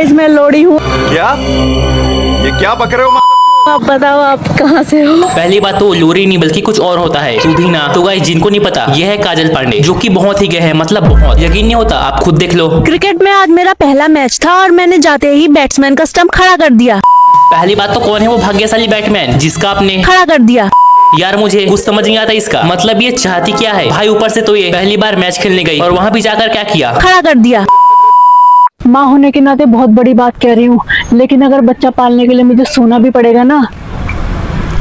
Guys मैं लोड़ी हूँ। क्या ये क्या बक रहे हो? आप बताओ आप कहाँ से हो? पहली बात तो लोरी नहीं बल्कि कुछ और होता है, तू भी ना। तो गाइस जिनको नहीं पता, ये है काजल पांडे, जो कि बहुत ही गए हैं, मतलब बहुत, यकीन नहीं होता, आप खुद देख लो। क्रिकेट में आज मेरा पहला मैच था और मैंने जाते ही बैट्समैन का स्टंप खड़ा कर दिया। पहली बात तो कौन है वो भाग्यशाली बैट्समैन जिसका आपने खड़ा कर दिया। यार मुझे कुछ समझ नहीं आता इसका मतलब, ये चाहती क्या है भाई? ऊपर से तो ये पहली बार मैच खेलने गई और वहाँ भी जाकर क्या किया? खड़ा कर दिया। माँ होने के नाते बहुत बड़ी बात कह रही हूँ, लेकिन अगर बच्चा पालने के लिए मुझे सोना भी पड़ेगा ना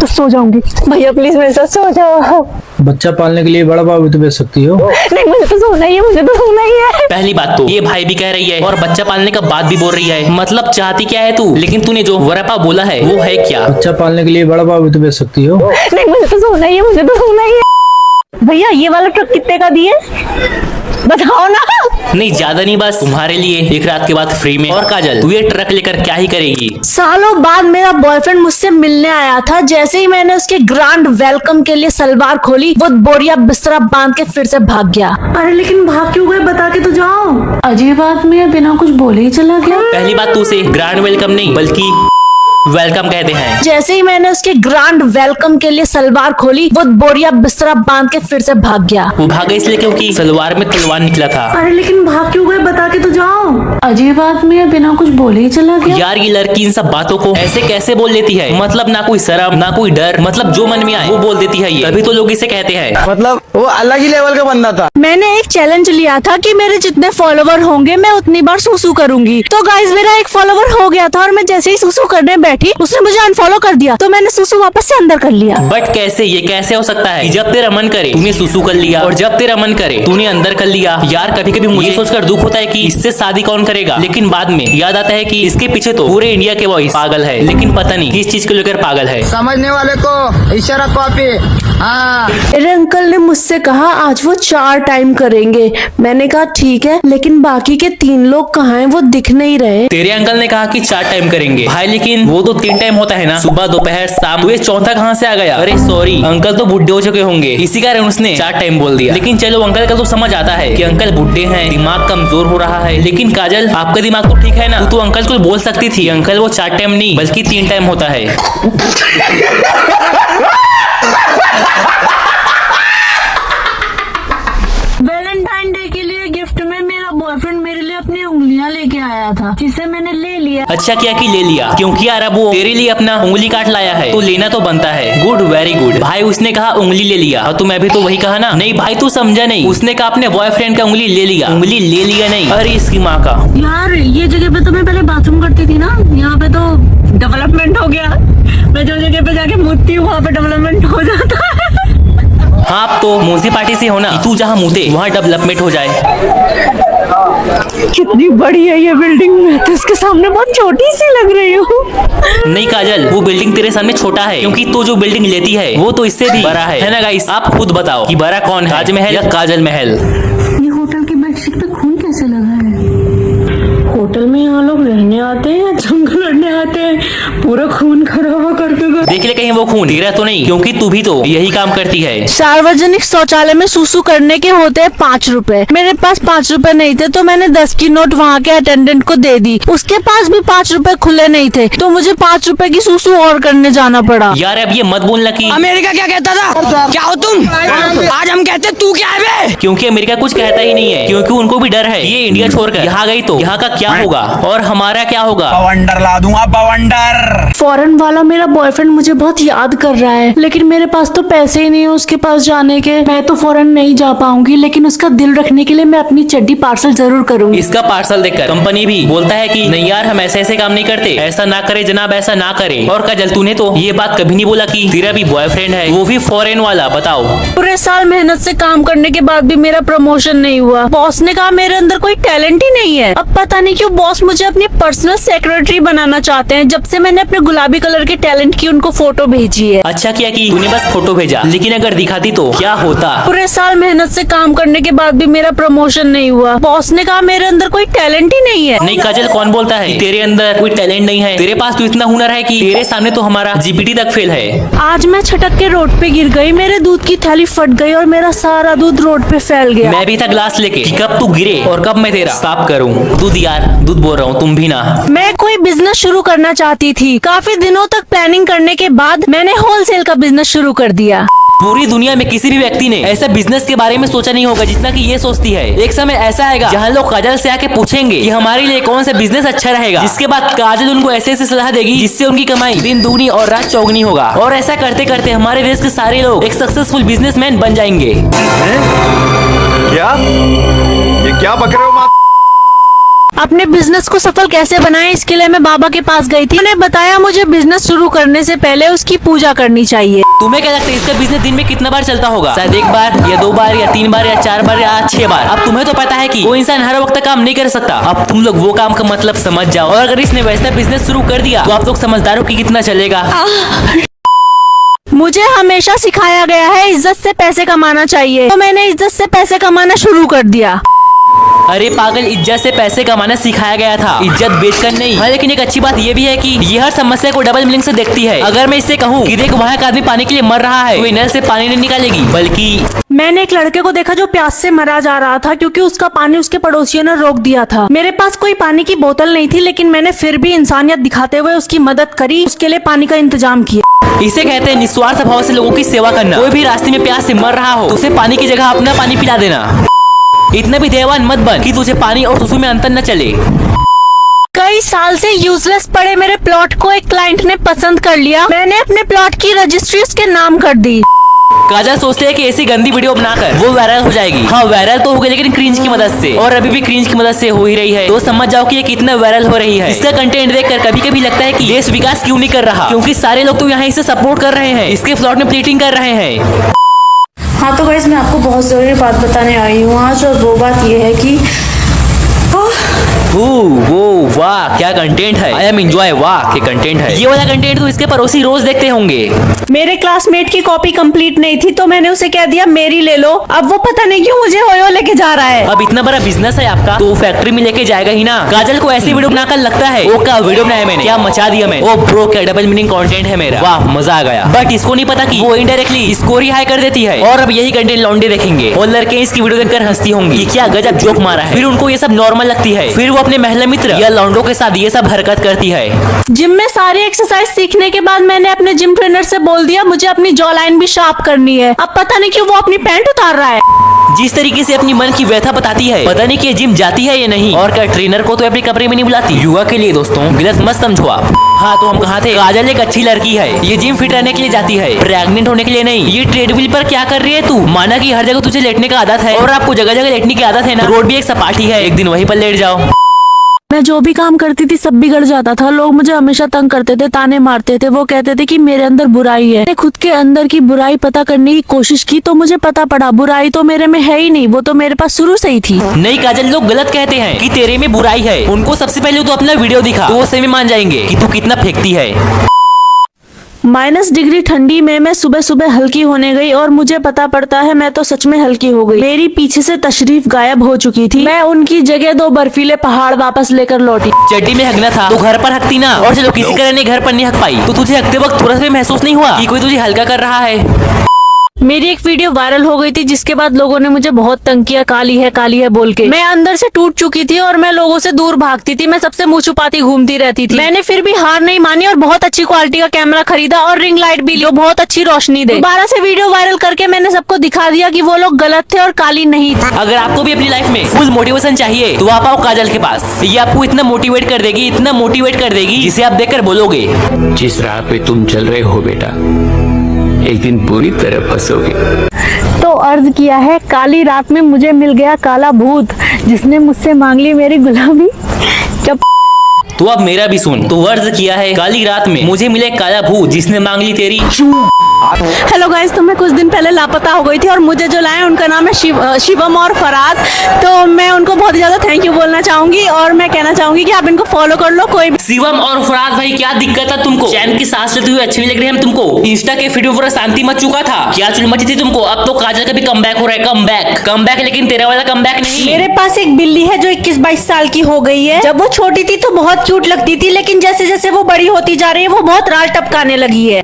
तो सो जाऊंगी। भैया प्लीज मेरे साथ सो जाओ। बच्चा पालने के लिए बड़ा भाव भी तो बेच सकती हो। नहीं मुझे तो सोना ही है, मुझे तो सोना ही है। पहली बात तो ये भाई भी कह रही है और बच्चा पालने का बात भी बोल रही है, मतलब चाहती क्या है तू? लेकिन तूने जो वरपा बोला है वो है क्या? बच्चा पालने के लिए बड़ा भाव भी तो बेच सकती हो। नहीं मुझे तो सोना ही है, मुझे तो सोना ही है। भैया ये वाला ट्रक कितने का दिए बताओ ना। नहीं ज्यादा नहीं, बस तुम्हारे लिए एक रात के बाद फ्री में। और काजल तू ये ट्रक लेकर क्या ही करेगी? सालों बाद मेरा बॉयफ्रेंड मुझसे मिलने आया था। जैसे ही मैंने उसके ग्रैंड वेलकम के लिए सलवार खोली, वो बोरिया बिस्तरा बांध के फिर से भाग गया। अरे लेकिन भाग क्यों गए, बता के तो जाओ। अजीब आदमी है, बिना कुछ बोले ही चला गया। पहली बात तू उसे ग्रैंड वेलकम नहीं बल्कि वेलकम कहते हैं। जैसे ही मैंने उसके ग्रैंड वेलकम के लिए सलवार खोली, वो बोरिया बिस्तरा बांध के फिर से भाग गया। वो भागा इसलिए क्योंकि सलवार में तलवार निकला था। अरे लेकिन भाग क्यों गए, बता के तो जाओ। अजीब आदमी है, बिना कुछ बोले ही चला गया। यार ये लड़की इन सब बातों को ऐसे कैसे बोल लेती है? मतलब ना कोई शर्म ना कोई डर, मतलब जो मन में आए वो बोल देती है ये। तभी तो लोग इसे कहते हैं, मतलब वो अलग ही लेवल का बंदा था। मैंने एक चैलेंज लिया था कि मेरे जितने फॉलोवर होंगे मैं उतनी बार सुसु करूंगी। तो गाइस मेरा एक फॉलोवर हो गया था और मैं जैसे ही सुसु करने बैठी उसने मुझे अनफॉलो कर दिया, तो मैंने सुसु वापस से अंदर कर लिया। बट कैसे? ये कैसे हो सकता है कि जब तेरा मन करे तूने सुसु कर लिया और जब तेरा मन करे तूने अंदर कर लिया? यार कभी कभी मुझे सोचकर दुख होता है कि इससे शादी कौन करेगा, लेकिन बाद में याद आता है कि इसके पीछे तो पूरे इंडिया के बॉयज पागल है, लेकिन पता नहीं किस चीज को लेकर पागल है। समझने वाले को इशारा कॉपी। हाँ मेरे अंकल ने मुझसे कहा आज वो 4 टाइम करेंगे। मैंने कहा ठीक है, लेकिन बाकी के 3 लोग कहाँ हैं, वो दिख नहीं रहे। तेरे अंकल ने कहा कि 4 टाइम करेंगे भाई, लेकिन वो तो 3 टाइम होता है ना, सुबह दोपहर शाम। तो ये चौथा कहाँ से आ गया? अरे सॉरी, अंकल तो बुढ़े हो चुके होंगे, इसी कारण उसने 4 टाइम बोल दिया। लेकिन चलो अंकल का तो समझ आता है कि अंकल बुढ़े हैं, दिमाग कमजोर हो रहा है। लेकिन काजल आपका दिमाग तो ठीक है ना, तू तो अंकल को बोल सकती थी अंकल वो 4 टाइम नहीं बल्कि 3 टाइम होता है। वैलेंटाइन डे के लिए गिफ्ट में मेरा बॉयफ्रेंड मेरे लिए अपनी उंगलियां लेके आया था, जिसे मैंने ले लिया। अच्छा किया कि ले लिया, क्योंकि यार अब वो तेरे लिए अपना उंगली काट लाया है तो लेना तो बनता है। Good, very good. भाई उसने कहा उंगली ले लिया और तुम्हें भी तो वही कहा ना? नहीं भाई तू समझा नहीं, उसने कहा अपने बॉयफ्रेंड का उंगली ले लिया, उंगली ले लिया नहीं। अरे इसकी माँ का। यार ये जगह पे तो मैं पहले बाथरूम करती थी ना, यहाँ पे तो डेवलपमेंट हो गया। मैं जो जगह पे जाके मुतती हूँ वहाँ पे डेवलपमेंट हो जाता है। हाँ आप तो म्यूनिसिपालिटी से हो ना, तू जहाँ मुते वहाँ डेवलपमेंट हो जाए। कितनी बड़ी है ये बिल्डिंग, मैं तो इसके सामने बहुत छोटी सी लग रही हूँ। नहीं काजल, वो बिल्डिंग तेरे सामने छोटा है क्योंकि तू जो बिल्डिंग लेती है वो तो इससे भी बड़ा है ना गाइस? आप खुद बताओ कि बड़ा कौन है, ताजमहल या काजल महल? ये होटल की बेडशीट पे खून कैसे लगा है? होटल में यहाँ लोग रहने आते हैं या जंग लड़ने आते हैं? पूरा खून खराबा करके गए। देख ले कहीं वो खून गिरा तो नहीं, क्योंकि तू भी तो यही काम करती है। सार्वजनिक शौचालय में सुसु करने के होते हैं 5 रुपए। मेरे पास 5 रुपए नहीं थे तो मैंने 10 की नोट वहाँ के अटेंडेंट को दे दी। उसके पास भी 5 रुपए खुले नहीं थे तो मुझे 5 रुपए की सुसु और करने जाना पड़ा। यार अब ये मत बोलना कि अमेरिका क्या कहता था, क्या हो तुम? आज हम कहते तू क्या है बे? क्योंकि अमेरिका कुछ कहता ही नहीं है, क्योंकि उनको भी डर है ये इंडिया छोड़कर यहाँ गई तो यहाँ का क्या होगा और हमारा क्या होगा। बवंडर ला दूंगा, बवंडर। फॉरेन वाला मेरा बॉयफ्रेंड मुझे बहुत याद कर रहा है, लेकिन मेरे पास तो पैसे ही नहीं है उसके पास जाने के। मैं तो फॉरेन नहीं जा पाऊंगी, लेकिन उसका दिल रखने के लिए मैं अपनी चड्डी पार्सल जरूर करूंगी। इसका पार्सल देखकर कंपनी भी बोलता है कि नहीं यार हम ऐसे ऐसे काम नहीं करते, ऐसा ना करे जनाब, ऐसा ना करे। और काजल तूने तो ये बात कभी नहीं बोला कि तेरा भी बॉयफ्रेंड है, वो भी फॉरेन वाला। बताओ पूरे साल मेहनत से काम करने के बाद भी मेरा प्रमोशन नहीं हुआ। बॉस ने कहा मेरे अंदर कोई टैलेंट ही नहीं है। अब पता नहीं क्यों बॉस मुझे अपनी पर्सनल सेक्रेटरी बनाना चाहते हैं। जब से मैंने अपने गुलाबी कलर के टैलेंट की उनको फोटो भेजी है। अच्छा किया कि तूने बस फोटो भेजा, लेकिन अगर दिखाती तो क्या होता। पूरे साल मेहनत से काम करने के बाद भी मेरा प्रमोशन नहीं हुआ। बॉस ने कहा मेरे अंदर कोई टैलेंट ही नहीं है। नहीं काजल, कौन बोलता है कि तेरे अंदर कोई टैलेंट नहीं है? तेरे पास तो इतना हुनर है कि तेरे सामने तो हमारा जीपीटी तक फेल है। आज मैं छटक के रोड पे गिर गई, मेरे दूध की थैली फट गई और मेरा सारा दूध रोड पे फैल गया। मैं भी था ग्लास लेके कि कब तू गिरे और कब मैं तेरा साफ करूं। दूध यार, दूध बोल रहा हूँ, तुम भी ना। मैं कोई बिजनेस शुरू करना चाहती थी। काफी दिनों तक प्लानिंग करने के बाद मैंने होलसेल का बिजनेस शुरू कर दिया। पूरी दुनिया में किसी भी व्यक्ति ने ऐसा बिजनेस के बारे में सोचा नहीं होगा जितना कि ये सोचती है। एक समय ऐसा आएगा जहाँ लोग काजल से आके पूछेंगे कि हमारे लिए कौन सा बिजनेस अच्छा रहेगा, जिसके बाद काजल उनको ऐसे सलाह देगी जिससे उनकी कमाई दिन दूनी और रात चौगनी होगा। और ऐसा करते करते हमारे देश के सारे लोग एक सक्सेसफुल बिजनेसमैन बन जाएंगे। क्या? ये क्या बक रहे हो माँ? अपने बिजनेस को सफल कैसे बनाएं, इसके लिए मैं बाबा के पास गई थी। उन्होंने बताया मुझे बिजनेस शुरू करने से पहले उसकी पूजा करनी चाहिए। तुम्हें क्या लगता है इसका बिजनेस दिन में कितना बार चलता होगा? शायद 1 बार या 2 बार या 3 बार या 4 बार या 6 बार। अब तुम्हें तो पता है कि वो इंसान हर वक्त काम नहीं कर सकता। अब तुम लोग वो काम का मतलब समझ जाओ। और अगर इसने वैसा बिजनेस शुरू कर दिया तो आप लोग समझदार हो कि कितना चलेगा। मुझे हमेशा सिखाया गया है इज्जत से पैसे कमाना चाहिए, तो मैंने इज्जत से पैसे कमाना शुरू कर दिया। अरे पागल, इज्जत से पैसे कमाना सिखाया गया था, इज्जत बेचकर नहीं। हाँ, लेकिन एक अच्छी बात ये भी है कि ये हर समस्या को डबल मीनिंग से देखती है। अगर मैं इससे कहूँ कि देख वहाँ एक आदमी पानी के लिए मर रहा है, तो नल से पानी नहीं निकालेगी, बल्कि मैंने एक लड़के को देखा जो प्यास से मरा जा रहा था क्योंकि उसका पानी उसके पड़ोसियों ने रोक दिया था। मेरे पास कोई पानी की बोतल नहीं थी, लेकिन मैंने फिर भी इंसानियत दिखाते हुए उसकी मदद करी, उसके लिए पानी का इंतजाम किया। इसे कहते हैं निस्वार्थ भाव से लोगों की सेवा करना। कोई भी रास्ते में प्यास से मर रहा हो तो उसे पानी की जगह अपना पानी पिला देना। इतना भी देवान मत बन कि तुझे पानी और सुसु में अंतर न चले। कई साल से यूजलेस पड़े मेरे प्लॉट को एक क्लाइंट ने पसंद कर लिया। मैंने अपने प्लॉट की रजिस्ट्री उसके नाम कर दी। काजल सोचते है कि ऐसी गंदी वीडियो बनाकर वो वायरल हो जाएगी। हाँ, वायरल तो हो गई, लेकिन क्रिंज की मदद से, और अभी भी क्रिंज की मदद से हो ही रही है। तो समझ जाओ कि ये कितना वायरल हो रही है। इसका कंटेंट देखकर कभी कभी लगता है कि देश विकास क्यों नहीं कर रहा, क्योंकि सारे लोग तो यहाँ इसे सपोर्ट कर रहे हैं, इसके प्लॉट में प्लीटिंग कर रहे हैं। हाँ तो गाइस, मैं आपको बहुत जरूरी बात बताने आई हूँ आज, और वो बात ये है कि वो वाह क्या कंटेंट है। आई एम एंजॉय, वाह क्या कंटेंट है। ये वाला कंटेंट तो इसके पड़ोसी रोज देखते होंगे। मेरे क्लासमेट की कॉपी कंप्लीट नहीं थी तो मैंने उसे कह दिया मेरी ले लो। अब वो पता नहीं क्यों मुझे ओयो लेके जा रहा है। अब इतना बड़ा बिजनेस है आपका तो फैक्ट्री में लेके जाएगा ही ना। काजल को ऐसी वीडियो बनाकर लगता है वो क्या वीडियो बनाया मैंने, क्या मचा दिया मैंने। ओ ब्रो, क्या डबल मीनिंग कंटेंट है मेरा, वाह मजा आ गया। बट इसको नहीं पता कि वो इनडायरेक्टली इसको रिहाई कर देती है, और अब यही कंटेंट लौंडे देखेंगे और लड़के इसकी वीडियो देखकर हंसती होंगी कि क्या गजब जोक मारा है। फिर उनको ये सब नॉर्मल लगती है, फिर वो अपने महिला मित्र या लौंडों के साथ ये सब हरकत करती है। जिम में सारी एक्सरसाइज सीखने के बाद मैंने अपने जिम ट्रेनर से बोल दिया मुझे अपनी जॉ लाइन भी शार्प करनी है। अब पता नहीं क्यों वो अपनी पैंट उतार रहा है। जिस तरीके से अपनी मन की व्यथा बताती है, पता नहीं कि जिम जाती है या नहीं, और क्या ट्रेनर को तो अपने कमरे में नहीं बुलाती। युवा के लिए दोस्तों गलत मत समझो आप। हाँ तो हम कहाँ थे। काजल एक अच्छी लड़की है, ये जिम फिट रहने के लिए जाती है, प्रेग्नेंट होने के लिए नहीं। ये ट्रेडमिल पर क्या कर रही है तू? माना कि हर जगह तुझे लेटने का आदत है, और आपको जगह जगह लेटने की आदत है ना। रोड भी एक सपाटी है, एक दिन वहीं पर लेट जाओ। मैं जो भी काम करती थी सब बिगड़ जाता था। लोग मुझे हमेशा तंग करते थे, ताने मारते थे। वो कहते थे कि मेरे अंदर बुराई है। मैंने खुद के अंदर की बुराई पता करने की कोशिश की तो मुझे पता पड़ा बुराई तो मेरे में है ही नहीं, वो तो मेरे पास शुरू से ही थी। नहीं काजल, लोग गलत कहते हैं कि तेरे में बुराई है। उनको सबसे पहले तो अपना वीडियो दिखा, तो वो सही में मान जाएंगे कि तू कितना फेंकती है। -डिग्री ठंडी में मैं सुबह सुबह हल्की होने गई और मुझे पता पड़ता है मैं तो सच में हल्की हो गई। मेरी पीछे से तशरीफ गायब हो चुकी थी। मैं उनकी जगह 2 बर्फीले पहाड़ वापस लेकर लौटी। चड्डी में हगना था तो घर पर हकती ना, और चलो किसी कारण ने घर पर नहीं हक पाई तो तुझे हकते वक्त थोड़ा सा महसूस नहीं हुआ कि कोई तुझे हल्का कर रहा है। मेरी एक वीडियो वायरल हो गई थी जिसके बाद लोगों ने मुझे बहुत तंग किया, काली है बोल के। मैं अंदर से टूट चुकी थी और मैं लोगों से दूर भागती थी। मैं सबसे मुंह छुपाती घूमती रहती थी। मैंने फिर भी हार नहीं मानी और बहुत अच्छी क्वालिटी का कैमरा खरीदा और रिंग लाइट भी ली, बहुत अच्छी रोशनी दे। दोबारा से वीडियो वायरल करके मैंने सबको दिखा दिया कि वो लोग गलत थे और काली नहीं थी। अगर आपको भी अपनी लाइफ में फुल मोटिवेशन चाहिए तो आप आओ काजल के पास। ये आपको इतना मोटिवेट कर देगी, इतना मोटिवेट कर देगी जिसे आप देखकर बोलोगे जिस राह पे तुम चल रहे हो बेटा, एक दिन पूरी तरह फंसोगे। तो अर्ज किया है, काली रात में मुझे मिल गया काला भूत जिसने मुझसे मांग ली मेरी गुलामी। जब तो अब मेरा भी सुन। तो वर्ज किया है, काली रात में मुझे मिले काला भूत जिसने मांग ली तेरी। हेलो गाइस, तो मैं कुछ दिन पहले लापता हो गई थी और मुझे जो लाए उनका नाम है शिवम और फराद। तो मैं उनको बहुत ज्यादा थैंक यू बोलना चाहूंगी और मैं कहना चाहूंगी कि आप इनको फॉलो कर लो। कोई भी शिवम और फराद भाई, क्या दिक्कत है तुमको? चैन की सांस लेते हुए अच्छे नहीं लग रहे हम तुमको? इंस्टा के फीड पर शांति मच चुका था, क्या चुल मची थी तुमको? अब तो काजल का भी कमबैक हो रहा है। कमबैक लेकिन तेरा वाला कमबैक नहीं। मेरे पास एक बिल्ली है जो 21-22 साल की हो गई है। जब वो छोटी थी तो बहुत क्यूट लगती थी, लेकिन जैसे जैसे वो बड़ी होती जा रही है वो बहुत राल टपकाने लगी है।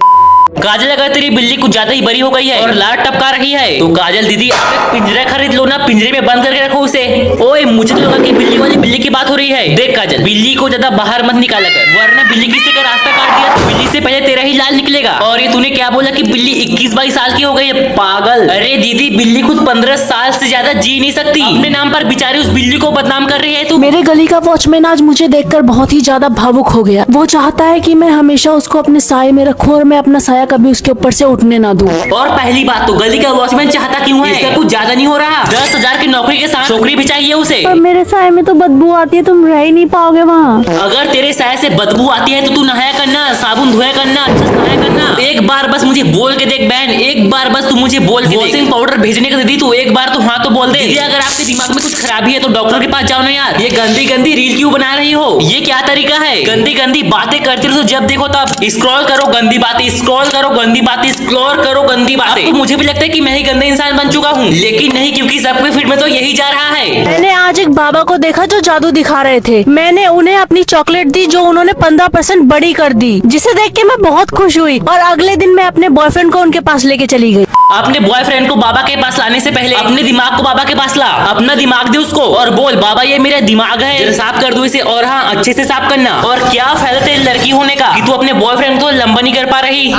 काजल, अगर तेरी बिल्ली कुछ ज्यादा ही बड़ी हो गई है और लार टपका रही है तो काजल दीदी आप एक पिंजरा खरीद लो ना, पिंजरे में बंद करके रखो उसे। ओए, मुझे तो लगा कि बिल्ली वाली बिल्ली की बात हो रही है। देख काजल, बिल्ली को ज्यादा बाहर मत निकाला कर, वरना बिल्ली किसी का रास्ता काट दिया तो बिल्ली से पहले तेरा ही लाल निकलेगा। और ये तूने क्या बोला कि बिल्ली 21-22 साल की हो गई है? पागल। अरे दीदी, बिल्ली खुद 15 साल से ज्यादा जी नहीं सकती। अपने नाम पर बेचारी उस बिल्ली को बदनाम कर रही है तू। मेरे गली का वॉचमैन आज मुझे देखकर बहुत ही ज्यादा भावुक हो गया। वो चाहता है कि मैं हमेशा उसको अपने साए में रखूं और मैं अपना साया कभी उसके ऊपर से उठने ना दूं। और पहली बात तो गली का वॉचमैन चाहता क्यों है? इसका कुछ ज्यादा नहीं हो रहा? 10,000 की नौकरी के साथ छोकरी भी चाहिए उसे। पर मेरे साए में तो बदबू आती है, तुम रह ही नहीं पाओगे वहाँ। अगर तेरे साए से बदबू आती है तो तू नहाया करना, साबुन धोया करना, अच्छा से नहाया करना। एक बार बस मुझे बोल के देख बहन, एक बार बस तू मुझे बोल के वॉशिंग पाउडर भेजने का दीदी तू एक बार तो हाँ तो बोल दे। अगर आपके दिमाग में कुछ खराबी है तो डॉक्टर के पास जाओ ना यार। ये गंदी गंदी रील क्यों बना रही हो? ये क्या तरीका है? गंदी गंदी बातें करती रहो, जब देखो तब स्क्रॉल करो गंदी बातें, स्क्रॉल करो गंदी बातें, स्क्रॉल करो गंदी बातें। तो मुझे भी लगता है कि मैं ही गंदा इंसान बन चुका हूँ, लेकिन नहीं, क्योंकि सबके फीड में तो यही जा रहा है। मैंने आज एक बाबा को देखा जो जादू दिखा रहे थे। मैंने उन्हें अपनी चॉकलेट दी जो उन्होंने 15% बड़ी कर दी, जिसे देख के मैं बहुत खुश हुई और अगले दिन मैं अपने बॉयफ्रेंड को उनके पास लेके चली गई। अपने बॉयफ्रेंड को बाबा के पास लाने से पहले अपने दिमाग को बाबा के पास ला। अपना दिमाग दे उसको और बोल, बाबा ये मेरा दिमाग है, जरा साफ कर दो इसे, और हाँ अच्छे से साफ करना। और क्या फायदा तेरी लड़की होने का कि तू अपने बॉयफ्रेंड को लंबा नहीं कर पा रही?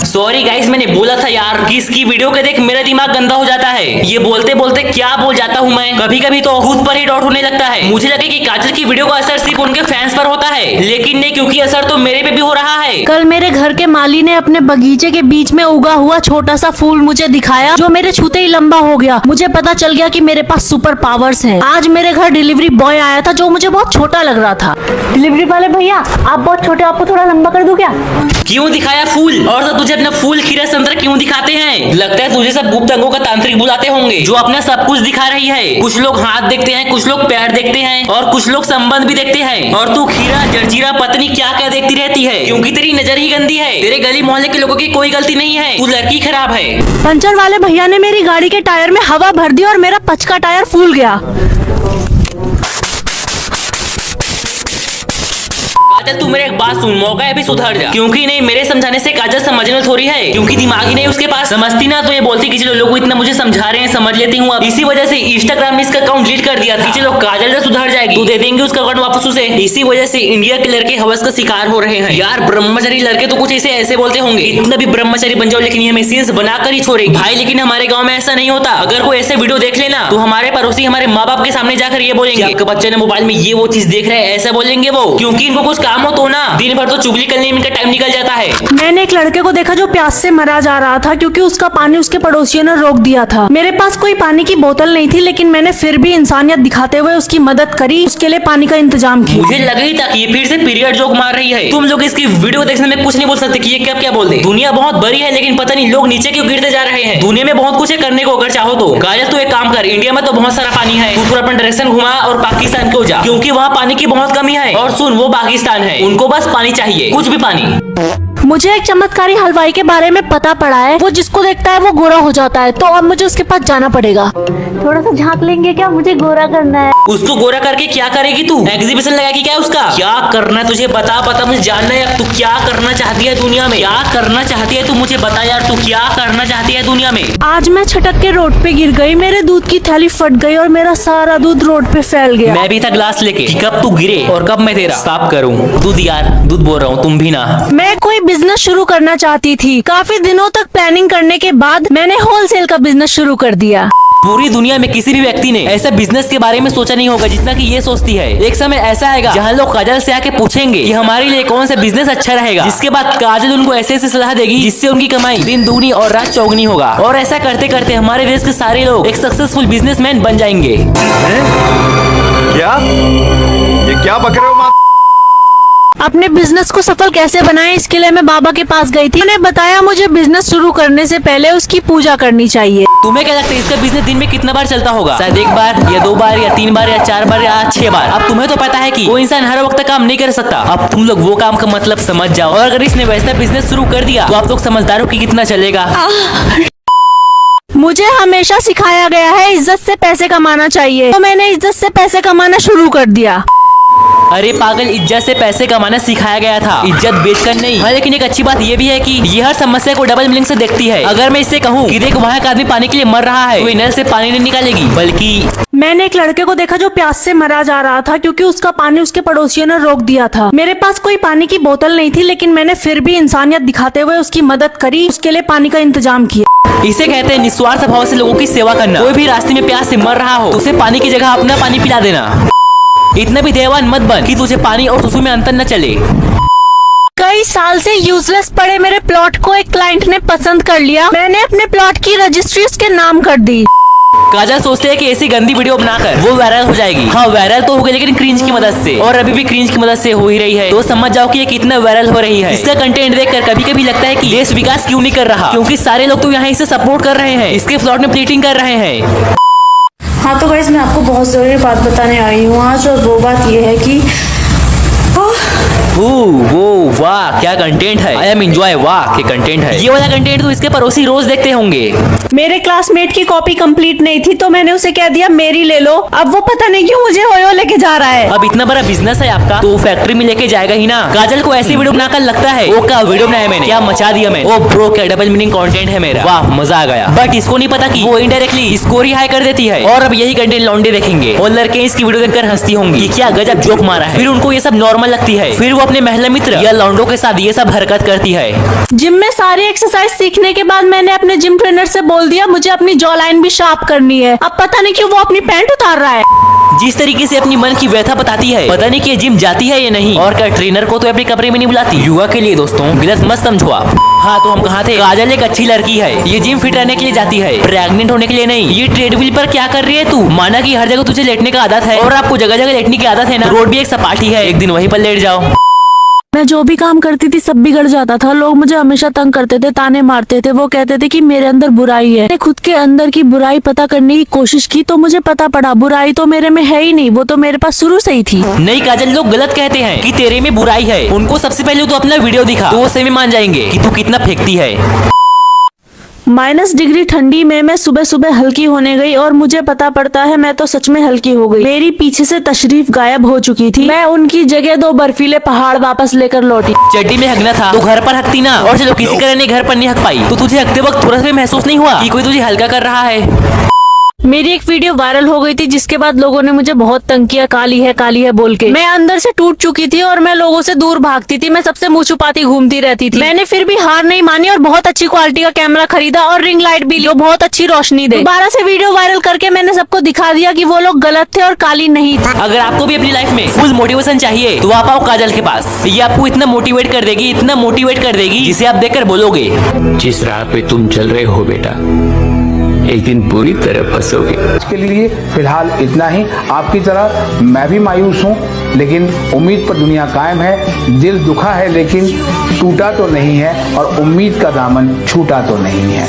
सॉरी गाइस, मैंने बोला था यार कि इसकी वीडियो के देख मेरा दिमाग गंदा हो जाता है। ये बोलते बोलते क्या बोल जाता हूँ मैं, कभी कभी तो खुद पर ही डाउट होने लगता है। मुझे लगे कि काजल की वीडियो का असर सिर्फ उनके फैंस पर होता है, लेकिन नहीं, क्योंकि असर तो मेरे पे भी हो रहा है। कल मेरे घर के माली ने अपने बगीचे के बीच में उगा हुआ छोटा सा फूल मुझे दिखाया जो मेरे छूते ही लंबा हो गया। मुझे पता चल गया कि मेरे पास सुपर पावर्स हैं। आज मेरे घर डिलीवरी बॉय आया था जो मुझे बहुत छोटा लग रहा था। डिलीवरी वाले भैया, आप बहुत छोटे, आपको थोड़ा लंबा कर दूं क्या? क्यों दिखाया फूल? और सब तुझे अपना फूल खीरा संतरा क्यों दिखाते हैं? लगता है तुझे सब गुप्त अंगों का तांत्रिक बुलाते होंगे जो अपना सब कुछ दिखा रही है। कुछ लोग हाथ देखते हैं, कुछ लोग पैर देखते हैं और कुछ लोग संबंध भी देखते हैं। और तू खीरा जर्जीरा पत्नी क्या क्या देखती रहती है? क्योंकि तेरी नजर ही गंदी है। तेरे गली मोहल्ले के लोगों की कोई गलती नहीं है, तू लड़की खराब है। पंचर वाले भैया ने मेरी गाड़ी के टायर में हवा भर दी और मेरा पचका टायर फूल गया। काजल, तू मेरे एक बात सुन, मौका है अभी सुधर जा। क्योंकि नहीं, मेरे समझाने से काजल समझने में थोड़ी है, क्योंकि दिमाग ही नहीं उसके पास। समझती ना तो ये बोलती कि चलो लोग इतना मुझे समझा रहे हैं, समझ लेती हूँ। अब इसी वजह से इंस्टाग्राम में इसका अकाउंट डिलीट कर दिया था। चलो काजल से सुधर जाएगी तो दे देंगे उसका अकाउंट वापस उसे। इसी वजह से इंडिया के लड़के हवस का शिकार हो रहे हैं यार। ब्रह्मचारी लड़के तो कुछ ऐसे बोलते होंगे, इतना भी ब्रह्मचारी बन जाओ लेकिन ये हमें सीन्स बनाकर ही छोड़ेगी भाई। लेकिन हमारे गाँव में ऐसा नहीं होता। अगर कोई ऐसे वीडियो देख लेना तो हमारे पड़ोसी हमारे माँ बाप के सामने जाकर ये बोलेंगे आपके बच्चे ने मोबाइल में ये वो चीज देख रहे हैं, ऐसा बोलेंगे वो। क्योंकि इनको कुछ काम हो तो ना, दिन भर तो चुगली करने में इनका टाइम निकल जाता है। मैंने एक लड़के को देखा जो प्यास से मरा जा रहा था क्योंकि उसका पानी उसके पड़ोसियों ने रोक दिया था। मेरे पास कोई पानी की बोतल नहीं थी, लेकिन मैंने फिर भी इंसानियत दिखाते हुए उसकी मदद करी, उसके लिए पानी का इंतजाम किया। मुझे लगा ही था कि ये फिर से पीरियड जोक मार रही है। तुम लोग इसकी वीडियो देखने में कुछ नहीं बोल सकते कि ये क्या बोल दे। दुनिया बहुत बड़ी है, लेकिन पता नहीं लोग नीचे क्यों गिरते जा रहे हैं। दुनिया में बहुत कुछ है करने को अगर चाहो तो। काजल, तू एक काम कर, इंडिया में तो बहुत सारा पानी है, तू थोड़ा अपना डायरेक्शन घुमा और पाकिस्तान को जा, क्योंकि वहाँ पानी की बहुत कमी है। और सुन, वो पाकिस्तान है, उनको बस पानी चाहिए, कुछ भी पानी। मुझे एक चमत्कारी हलवाई के बारे में पता पड़ा है, वो जिसको देखता है वो गोरा हो जाता है। तो अब मुझे उसके पास जाना पड़ेगा। थोड़ा सा झांक लेंगे क्या? मुझे गोरा करना है। उसको गोरा करके क्या करेगी तू? एग्जीबिशन लगाएगी क्या उसका? क्या करना है तुझे बता मुझे जानना है। तू क्या करना चाहती है दुनिया में? क्या करना चाहती है तू? मुझे बता यार, तू क्या करना चाहती है दुनिया में? आज मैं छटक के रोड पे गिर गई, मेरे दूध की थैली फट गई और मेरा सारा दूध रोड पे फैल गया। मैं भी था ग्लास लेके कि कब तू गिरे और कब मैं तेरा साफ करूं। दूध यार, दूध बोल रहा हूँ, तुम भी ना। मैं कोई बिजनेस शुरू करना चाहती थी। काफी दिनों तक प्लानिंग करने के बाद मैंने होलसेल का बिजनेस शुरू कर दिया। पूरी दुनिया में किसी भी व्यक्ति ने ऐसा बिजनेस के बारे में सोचा नहीं होगा जितना कि ये सोचती है। एक समय ऐसा आएगा जहाँ लोग काजल से आके पूछेंगे कि हमारे लिए कौन सा बिजनेस अच्छा रहेगा, जिसके बाद काजल उनको ऐसे सलाह देगी जिससे उनकी कमाई दिन दूनी और रात चौगनी होगा। और ऐसा करते करते हमारे देश के सारे लोग एक सक्सेसफुल बिजनेसमैन बन जाएंगे। क्या? ये क्या बक रहे हो माँ? अपने बिजनेस को सफल कैसे बनाएं, इसके लिए मैं बाबा के पास गई थी। उन्होंने बताया मुझे बिजनेस शुरू करने से पहले उसकी पूजा करनी चाहिए। तुम्हें क्या लगता है इसका बिजनेस दिन में कितना बार चलता होगा? शायद 1 बार या 2 बार या 3 बार या 4 बार या 6 बार। अब तुम्हें तो पता है कि वो इंसान हर वक्त काम नहीं कर सकता। अब तुम लोग वो काम का मतलब समझ जाओ, और अगर इसने वैसा बिजनेस शुरू कर दिया तो आप लोग समझदार हो कि कितना चलेगा। मुझे हमेशा सिखाया गया है इज्जत से पैसे कमाना चाहिए, तो मैंने इज्जत से पैसे कमाना शुरू कर दिया। अरे पागल, इज्जत से पैसे कमाना सिखाया गया था, इज्जत बेचकर नहीं। हाँ, लेकिन एक अच्छी बात ये भी है कि ये हर समस्या को डबल मीनिंग से देखती है। अगर मैं इससे कहूँ कि देख वहाँ एक आदमी पानी के लिए मर रहा है, तो नल से पानी नहीं निकालेगी, बल्कि मैंने एक लड़के को देखा जो प्यास से मरा जा रहा था क्योंकि उसका पानी उसके पड़ोसियों ने रोक दिया था। मेरे पास कोई पानी की बोतल नहीं थी, लेकिन मैंने फिर भी इंसानियत दिखाते हुए उसकी मदद करी, उसके लिए पानी का इंतजाम किया। इसे कहते हैं निस्वार्थ भाव से लोगों की सेवा करना। कोई भी रास्ते में प्यास से मर रहा हो तो उसे पानी की जगह अपना पानी पिला देना। इतना भी देवान मत बन कि तुझे पानी और सुसु में अंतर न चले। कई साल से यूजलेस पड़े मेरे प्लॉट को एक क्लाइंट ने पसंद कर लिया। मैंने अपने प्लॉट की रजिस्ट्री उसके नाम कर दी। काजल सोचते है कि ऐसी गंदी वीडियो बनाकर वो वायरल हो जाएगी। हाँ, वायरल तो हो गई, लेकिन क्रिंज की मदद से, और अभी भी क्रिंज की मदद से हो ही रही है। तो समझ जाओ कि ये कितना वायरल हो रही है। इसका कंटेंट देखकर कभी कभी लगता है कि देश विकास क्यों नहीं कर रहा, क्योंकि सारे लोग तो यहाँ इसे सपोर्ट कर रहे हैं, इसके प्लॉट में प्लीटिंग कर रहे हैं। हाँ तो गाइस, मैं आपको बहुत जरूरी बात बताने आई हूँ आज, और वो बात ये है कि वो वाह क्या कंटेंट है। आई एम एंजॉय, वाह क्या कंटेंट है। ये वाला कंटेंट तो इसके पड़ोसी रोज देखते होंगे। मेरे क्लासमेट की कॉपी कंप्लीट नहीं थी तो मैंने उसे कह दिया मेरी ले लो। अब वो पता नहीं क्यों मुझे ओयो लेके जा रहा है। अब इतना बड़ा बिजनेस है आपका तो फैक्ट्री में लेके जाएगा ही ना। काजल को ऐसी वीडियो बनाकर लगता है वो क्या वीडियो बनाया मैंने, क्या मचा दिया मैंने। ओ ब्रो, क्या डबल मीनिंग कंटेंट है मेरा, वाह मजा आ गया। बट इसको नहीं पता कि वो इनडायरेक्टली इसको रिहाई कर देती है, और अब यही कंटेंट लौंडे देखेंगे और लड़के इसकी वीडियो देखकर हंसती होंगी कि क्या गजब जोक मारा है। फिर उनको ये सब नॉर्मल लगती है, फिर वो अपने महिला मित्र या लौंडों के साथ ये सब हरकत करती है। जिम में सारी एक्सरसाइज सीखने के बाद मैंने अपने जिम ट्रेनर से बोल दिया मुझे अपनी जॉ लाइन भी शार्प करनी है। अब पता नहीं क्यों वो अपनी पैंट उतार रहा है। जिस तरीके से अपनी मन की व्यथा बताती है, पता नहीं कि जिम जाती है या नहीं, और क्या ट्रेनर को तो अपने कमरे में नहीं बुलाती। युवा के लिए दोस्तों गलत मत समझो आप। हाँ तो हम कहाँ थे। काजल एक अच्छी लड़की है, ये जिम फिट रहने के लिए जाती है, प्रेग्नेंट होने के लिए नहीं। ये ट्रेडमिल पर क्या कर रही है तू? माना कि हर जगह तुझे लेटने का आदत है, और आपको जगह जगह लेटने की आदत है ना। रोड भी एक सपाटी है, एक दिन वहीं पर लेट जाओ। मैं जो भी काम करती थी सब बिगड़ जाता था। लोग मुझे हमेशा तंग करते थे, ताने मारते थे। वो कहते थे कि मेरे अंदर बुराई है। मैंने खुद के अंदर की बुराई पता करने की कोशिश की तो मुझे पता पड़ा बुराई तो मेरे में है ही नहीं, वो तो मेरे पास शुरू से ही थी। नहीं काजल, लोग गलत कहते हैं कि तेरे में बुराई है। उनको सबसे पहले तो अपना वीडियो दिखा, तो वो सही में मान जाएंगे कि तू कितना फेंकती है। -डिग्री ठंडी में मैं सुबह सुबह हल्की होने गई और मुझे पता पड़ता है मैं तो सच में हल्की हो गई। मेरी पीछे से तशरीफ गायब हो चुकी थी। मैं उनकी जगह 2 बर्फीले पहाड़ वापस लेकर लौटी। चड्डी में हगना था तो घर पर हकती ना, और चलो किसी कारण ने घर पर नहीं हक पाई तो तुझे हकते वक्त थोड़ा सा महसूस नहीं हुआ कि कोई तुझे हल्का कर रहा है। मेरी एक वीडियो वायरल हो गई थी जिसके बाद लोगों ने मुझे बहुत तंग किया, काली है बोल के। मैं अंदर से टूट चुकी थी और मैं लोगों से दूर भागती थी। मैं सबसे मुंह छुपाती घूमती रहती थी। मैंने फिर भी हार नहीं मानी और बहुत अच्छी क्वालिटी का कैमरा खरीदा और रिंग लाइट भी ली, बहुत अच्छी रोशनी दे। दोबारा से वीडियो वायरल करके मैंने सबको दिखा दिया कि वो लोग गलत थे और काली नहीं थी। अगर आपको भी अपनी लाइफ में फुल मोटिवेशन चाहिए तो आप आओ काजल के पास। ये आपको इतना मोटिवेट कर देगी, इतना मोटिवेट कर देगी जिसे आप देखकर बोलोगे जिस राह पे तुम चल रहे हो बेटा, एक दिन पूरी तरह फंसोगे। इसके लिए फिलहाल इतना ही। आपकी तरह मैं भी मायूस हूँ, लेकिन उम्मीद पर दुनिया कायम है। दिल दुखा है लेकिन टूटा तो नहीं है, और उम्मीद का दामन छूटा तो नहीं है।